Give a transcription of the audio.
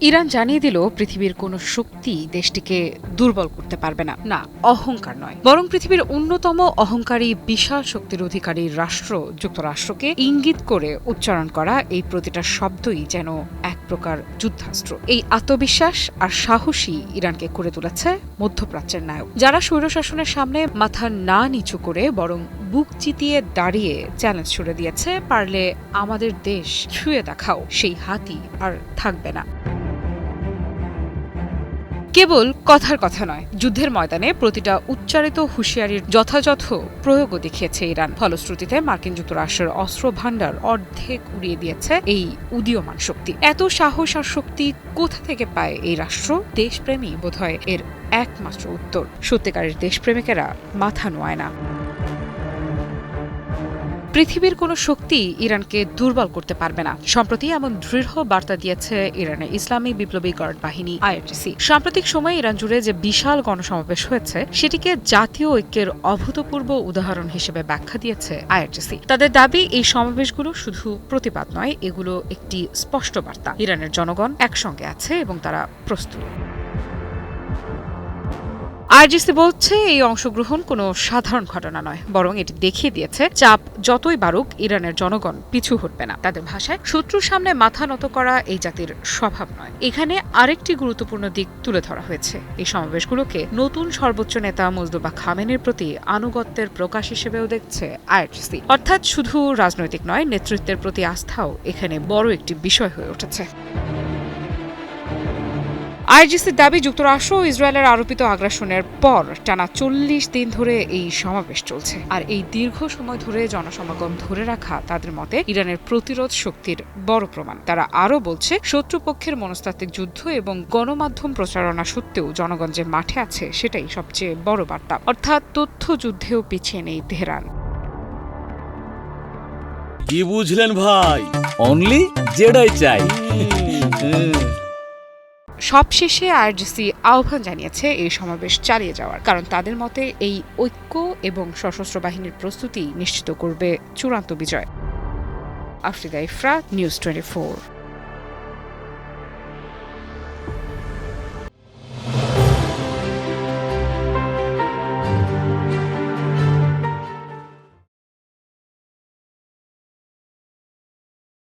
Iran জানিয়ে দিল পৃথিবীর কোনো শক্তি দেশটিকে দুর্বল করতে পারবে না। না, অহংকার নয়, বরং পৃথিবীর অন্যতম অহংকারী বিশাল শক্তির অধিকারী রাষ্ট্র যুক্তরাষ্ট্রকে ইঙ্গিত করে উচ্চারণ করা এই প্রতিটা শব্দই যেন এক প্রকার যুদ্ধাস্ত্র। এই আত্মবিশ্বাস আর সাহসী ইরানকে করে তুলেছে মধ্যপ্রাচ্যের নায়ক, যারা স্বৈরশাসনের সামনে মাথা না নিচু করে বরং বুক চিতিয়ে দাঁড়িয়ে চ্যালেঞ্জ ছুড়ে দিয়েছে, পারলে আমাদের দেশ ছুঁয়ে দেখাও, সেই হাতই আর থাকবে না। কেবল কথার কথা নয়, যুদ্ধের ময়দানে প্রতিটা উচ্চারিত হুঁশিয়ারির যথাযথ প্রয়োগও দেখিয়েছে ইরান। ফলশ্রুতিতে মার্কিন যুক্তরাষ্ট্রের অস্ত্র ভাণ্ডার অর্ধেক উড়িয়ে দিয়েছে এই উদীয়মান শক্তি। এত সাহস আর শক্তি কোথা থেকে পায় এই রাষ্ট্র? দেশপ্রেমী বোধহয় এর একমাত্র উত্তর। সত্যিকারের দেশপ্রেমিকেরা মাথা নোয়ায় না। পৃথিবীর কোনো শক্তি ইরানকে দুর্বল করতে পারবে না, সম্প্রতি এমন দৃঢ় বার্তা দিয়েছে ইরানের ইসলামী বিপ্লবী গার্ড বাহিনী আইআরজিসি। সাম্প্রতিক সময়ে ইরান জুড়ে যে বিশাল গণসমাবেশ হয়েছে সেটিকে জাতীয় ঐক্যের অভূতপূর্ব উদাহরণ হিসেবে ব্যাখ্যা দিয়েছে আইআরজিসি। তাদের দাবি, এই সমাবেশগুলো শুধু প্রতিবাদ নয়, এগুলো একটি স্পষ্ট বার্তা। ইরানের জনগণ একসঙ্গে আছে এবং তারা প্রস্তুত। আইআরজিসি বলছে এই অংশগ্রহণ কোনো সাধারণ ঘটনা নয়, বরং এটি দেখিয়ে দিয়েছে চাপ যতই বাড়ুক ইরানের জনগণ পিছু হটবে না। তাদের ভাষায়, শত্রুর সামনে মাথা নত করা এই জাতির স্বভাব নয়। এখানে আরেকটি গুরুত্বপূর্ণ দিক তুলে ধরা হয়েছে। এই সমাবেশগুলোকে নতুন সর্বোচ্চ নেতা মুজতবা খামেনির প্রতি আনুগত্যের প্রকাশ হিসেবেও দেখছে আইআরজিসি। অর্থাৎ শুধু রাজনৈতিক নয়, নেতৃত্বের প্রতি আস্থাও এখানে বড় একটি বিষয় হয়ে উঠেছে। আইআরজিসির দাবি, যুক্তরাষ্ট্র ও ইসরায়েলের আরোপিত আগ্রাসনের পর টানা ৪০ দিন ধরে এই সমাবেশ চলছে। আর এই দীর্ঘ সময় ধরে জনসমাগম ধরে রাখা তাদের মতে ইরানের প্রতিরোধ শক্তির বড় প্রমাণ। তারা আরও বলছে, শত্রুপক্ষের মনস্তাত্ত্বিক যুদ্ধ এবং গণমাধ্যম প্রচারণা সত্ত্বেও জনগণ যে মাঠে আছে সেটাই সবচেয়ে বড় বার্তা। অর্থাৎ তথ্য যুদ্ধেও পিছিয়ে নেই তেহরান। কি বুঝলেন ভাই? অনলি যেটাই চাই। সবশেষে আইআরজিসি আহ্বান জানিয়েছে এই সমাবেশ চালিয়ে যাওয়ার, কারণ তাদের মতে এই ঐক্য এবং সশস্ত্র বাহিনীর প্রস্তুতি নিশ্চিত করবে চূড়ান্ত বিজয়। আফরিদা ইফরা, নিউজ 24।